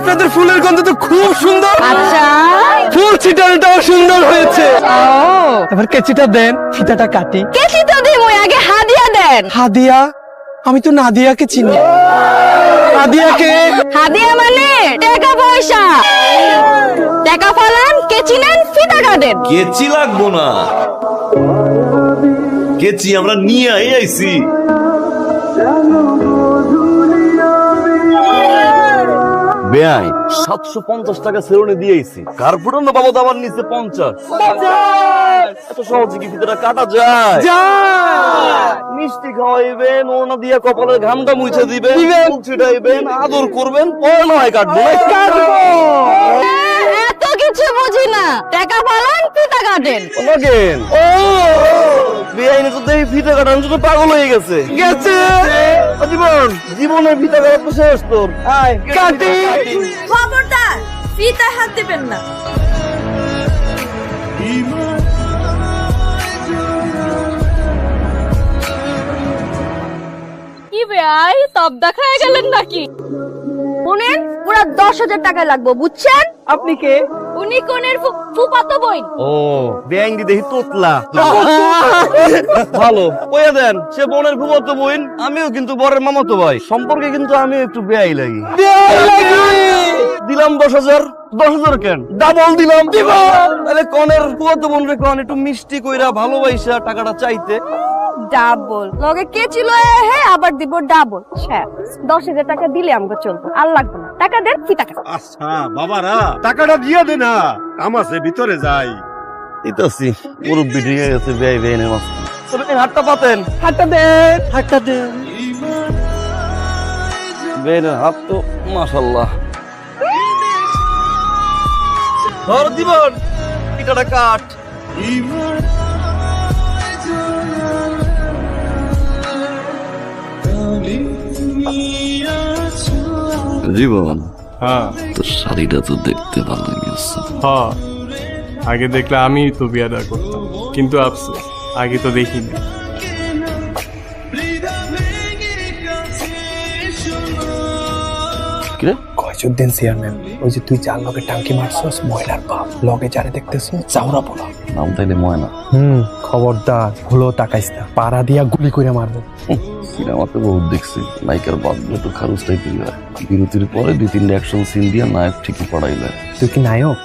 আপনাদের ফুলের গন্ধ তো খুব সুন্দর। আচ্ছা ফুল ছিটানোটাও সুন্দর হয়েছে। ও এবার কেচিটা দেন, ফিতাটা কাটি। কেচি তো দিমু, আগে হাদিয়া দেন। হাদিয়া? আমি তো নাদিয়াকে চিনি। নাদিয়াকে? হাদিয়া মানে টাকা পয়সা। টাকা ফালান, কেচি নেন, ফিতা কাটেন। কেচি লাগবো না, কেচি আমরা নিয়ে আইছি। বেআই 750 টাকা সেলুনে দিয়েছি, কার্পুটন বাবদ আমার নিচে 50। এত সহজে কি ফিতাটা কাটা যায়? মিষ্টি খাওয়াইবেন, ওনা দিয়া কপালের ঘামটা মুছে দিবেন, ফুল ছিটাইবেন, আদর করবেন, পরে নয় কাটবো না। এত কিছু বুঝি না, টাকা ফালান, ফিতা কাটেন। লাগেন ও বেআইনে তো দেখি ফিতা কাটার জন্য পাগল হয়ে গেছে। জীবন জীবনে ফিতা কাটা তো শেষ তোর। আয় কাটি। খবরদার ফিতায় হাত দিবেন না। কি ভাই, তব দেখায় গেলেন নাকি? শুনেন, পুরা 10,000 টাকা লাগবে, বুঝছেন? আপনি কে? উনি কোনের ফুফাতো বোন। ও বেআইন দি দেখি তোতলা ভালো কইয়া দেন, সে বোনের ফুফাতো বোন, আমিও কিন্তু বরের মামাতো ভাই, সম্পর্কে কিন্তু আমিও একটু বেআই লাগি। দিলাম 10,000। 10,000 কেন, ডাবল দিলাম। তাহলে কনের ফুফাতো বোন রে কোন একটু মিষ্টি কইরা ভালোবাসা টাকাটা চাইতে। ডাবল লগে কে ছিল? হে আবার দিব ডাবল। 10,000 টাকা দিলে আমাকে চলবে, আর লাগবে না। টাকা দেন, ফিতা কাটেন। আচ্ছা বাবারা, টাকাটা দিয়ে দে না, কাম আছে ভিতরে যাই। ইতাসি মুরব্বি ঠিক আছে, বেআই বেআইনের মাছ। তবে হাতটা পাতেন, হাতটা দেন, হাতটা দেন। বেআইনের হাত তো মাশাআল্লাহ। ধর জীবন, পিটাটা কাট। জীবন, হ্যাঁ তোর শাড়িটা তো দেখতে ভালো লাগছে। হ্যাঁ, আগে দেখলে আমি তো বিয়াটা করতাম, কিন্তু আফসোস আগে তো দেখিনি। কিরে কয়জুদ্দিন চেয়ারম্যান, ওই যে তুই যার লগে টাঙ্কি মারছস, ময়লার বাপ, লগে যারে দেখতেছ চাউরা পোলা। নাম তাইলে ময়না। খবরদার ভুলো তাকাইস না, পাড়া দিয়া গুলি করে মারবো। সিনেমাতে বহুত দেখছি, নায়িকার বাপগুলো তো খারুস টাইপের হয়। বিরতির পরে 2-3 অ্যাকশন সিন দিয়ে নায়ক ঠিকই পড়াইলে। তুই কি নায়ক?